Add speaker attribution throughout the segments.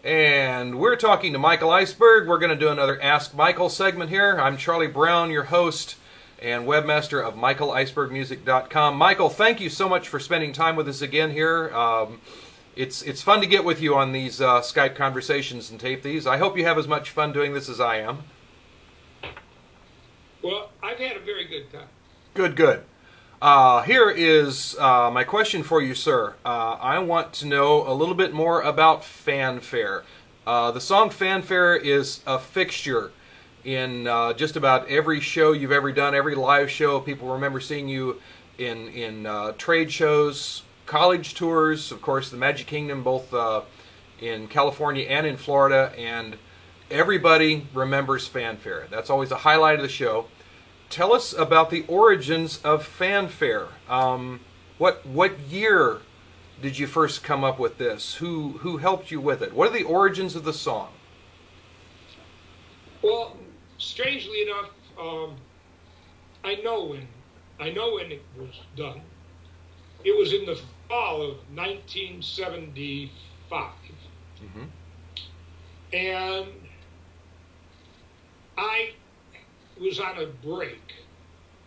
Speaker 1: And we're talking to Michael Iceberg. We're going to do another Ask Michael segment here. I'm Charlie Brown, your host and webmaster of michaelicebergmusic.com. Michael, thank you so much for spending time with us again here. It's fun to get with you on these Skype conversations and tape these. I hope you have as much fun doing this as I am.
Speaker 2: Well, I've had a very good time.
Speaker 1: Good, good. Here is my question for you, sir. I want to know a little bit more about Fanfare. The song Fanfare is a fixture in just about every show you've ever done, every live show. People remember seeing you in trade shows, college tours, of course, the Magic Kingdom, both in California and in Florida, and everybody remembers Fanfare. That's always a highlight of the show. Tell us about the origins of Fanfare. What year did you first come up with this? Who helped you with it? What are the origins of the song?
Speaker 2: Well, strangely enough, I know when it was done. It was in the fall of 1975, and I was on a break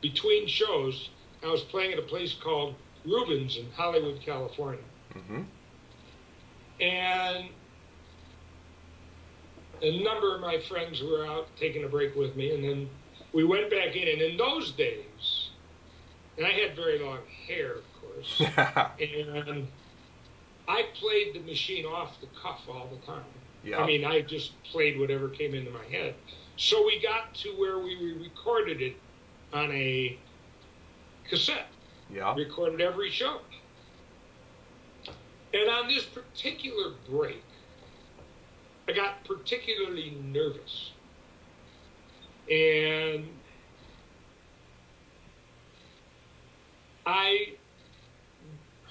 Speaker 2: between shows. I was playing at a place called Rubens in Hollywood, California. And a number of my friends were out taking a break with me, and then we went back in. And in those days, and I had very long hair, of course, and I played the machine off the cuff all the time.
Speaker 1: Yeah.
Speaker 2: I mean, I just played whatever came into my head. So we got to where we recorded it on a cassette.
Speaker 1: Yeah.
Speaker 2: Recorded every show. And on this particular break, I got particularly nervous. And I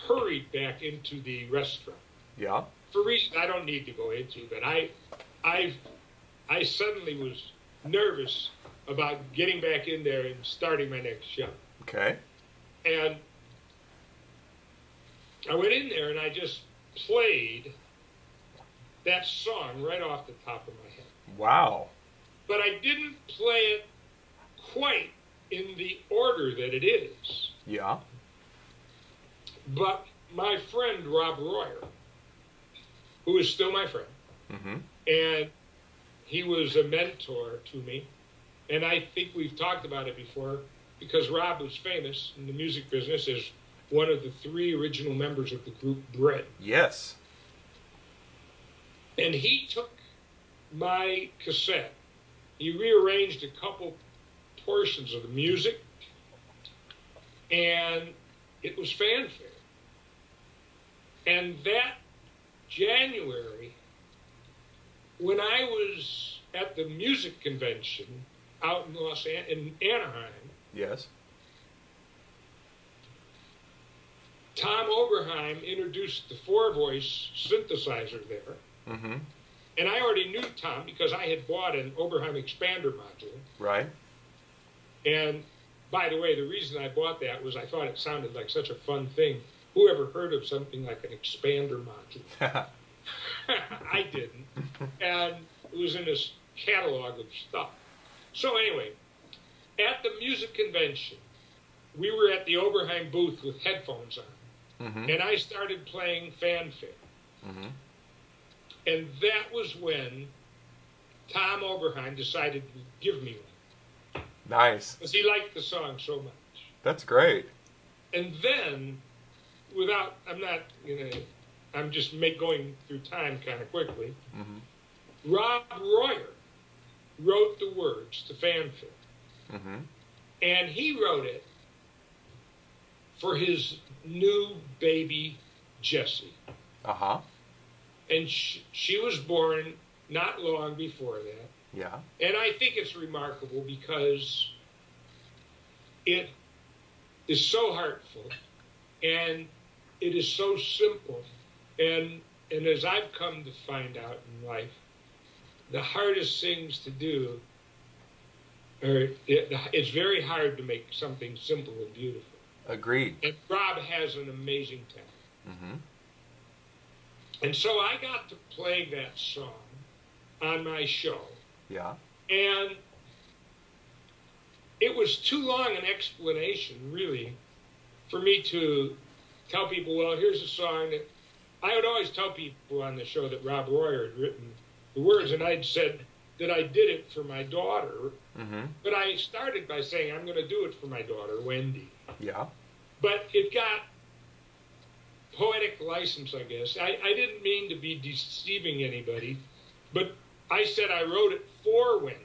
Speaker 2: hurried back into the restaurant.
Speaker 1: Yeah.
Speaker 2: For reasons I don't need to go into, but I suddenly was nervous about getting back in there and starting my next show.
Speaker 1: Okay.
Speaker 2: And I went in there and I just played that song right off the top of my head.
Speaker 1: Wow.
Speaker 2: But I didn't play it quite in the order that it is.
Speaker 1: Yeah.
Speaker 2: But my friend Rob Royer, who is still my friend, and he was a mentor to me, and I think we've talked about it before, because Rob was famous in the music business as one of the 3 original members of the group Bread.
Speaker 1: Yes.
Speaker 2: And he took my cassette, he rearranged a couple portions of the music, and it was Fanfare. And that January, when I was at the music convention out in Anaheim,
Speaker 1: yes,
Speaker 2: Tom Oberheim introduced the 4-voice synthesizer there. And I already knew Tom because I had bought an Oberheim expander module.
Speaker 1: Right.
Speaker 2: And by the way, the reason I bought that was I thought it sounded like such a fun thing. Who ever heard of something like an expander module? I didn't. And it was in this catalog of stuff. So anyway, at the music convention, we were at the Oberheim booth with headphones on. And I started playing Fanfare. And that was when Tom Oberheim decided to give me one.
Speaker 1: Nice.
Speaker 2: Because he liked the song so much.
Speaker 1: That's great.
Speaker 2: And then, I'm just going through time kind of quickly. Rob Royer wrote the words to Fanfare. And he wrote it for his new baby, Jessie. And she was born not long before that.
Speaker 1: Yeah.
Speaker 2: And I think it's remarkable because it is so heartful and it is so simple. And as I've come to find out in life, the hardest things to do it's very hard to make something simple and beautiful.
Speaker 1: Agreed.
Speaker 2: And Rob has an amazing talent. And so I got to play that song on my show.
Speaker 1: Yeah.
Speaker 2: And it was too long an explanation, really, for me to tell people, well, here's a song that I would always tell people on the show that Rob Royer had written the words, and I'd said that I did it for my daughter.
Speaker 1: Mm-hmm.
Speaker 2: But I started by saying I'm going to do it for my daughter, Wendy.
Speaker 1: Yeah.
Speaker 2: But it got poetic license, I guess. I didn't mean to be deceiving anybody, but I said I wrote it for Wendy.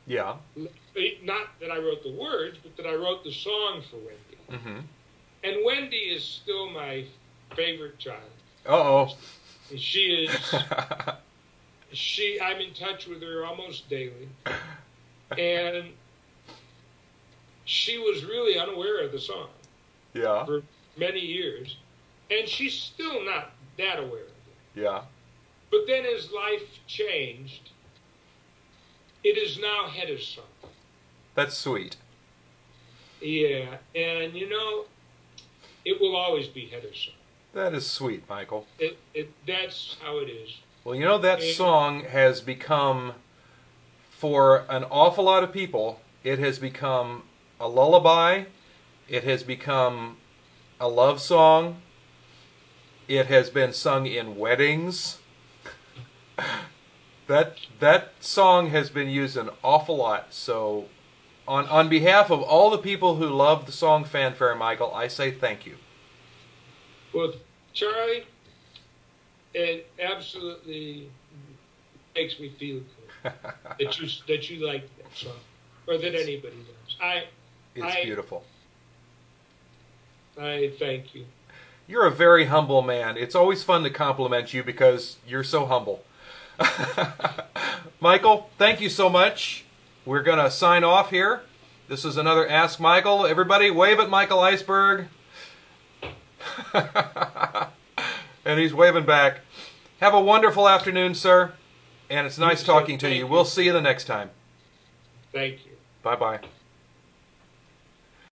Speaker 1: Yeah.
Speaker 2: Not that I wrote the words, but that I wrote the song for Wendy.
Speaker 1: Mm-hmm.
Speaker 2: And Wendy is still my favorite child.
Speaker 1: Uh-oh.
Speaker 2: She is... I'm in touch with her almost daily. And she was really unaware of the song.
Speaker 1: Yeah.
Speaker 2: For many years. And she's still not that aware of it.
Speaker 1: Yeah.
Speaker 2: But then as life changed, it is now Hedda's song.
Speaker 1: That's sweet.
Speaker 2: Yeah, and you know, it will always be Hedda's song.
Speaker 1: That is sweet, Michael.
Speaker 2: That's how it is.
Speaker 1: Well, you know, that song has become, for an awful lot of people, it has become a lullaby. It has become a love song. It has been sung in weddings. That song has been used an awful lot. So, on behalf of all the people who love the song Fanfare, Michael, I say thank you.
Speaker 2: Well, Charlie, it absolutely makes me feel good that you like that song, or that anybody does.
Speaker 1: It's beautiful.
Speaker 2: I thank you.
Speaker 1: You're a very humble man. It's always fun to compliment you because you're so humble. Michael, thank you so much. We're going to sign off here. This is another Ask Michael. Everybody, wave at Michael Iceberg. And he's waving back. Have a wonderful afternoon, sir. And it's nice talking to you. We'll see you the next time.
Speaker 2: Thank you.
Speaker 1: Bye-bye.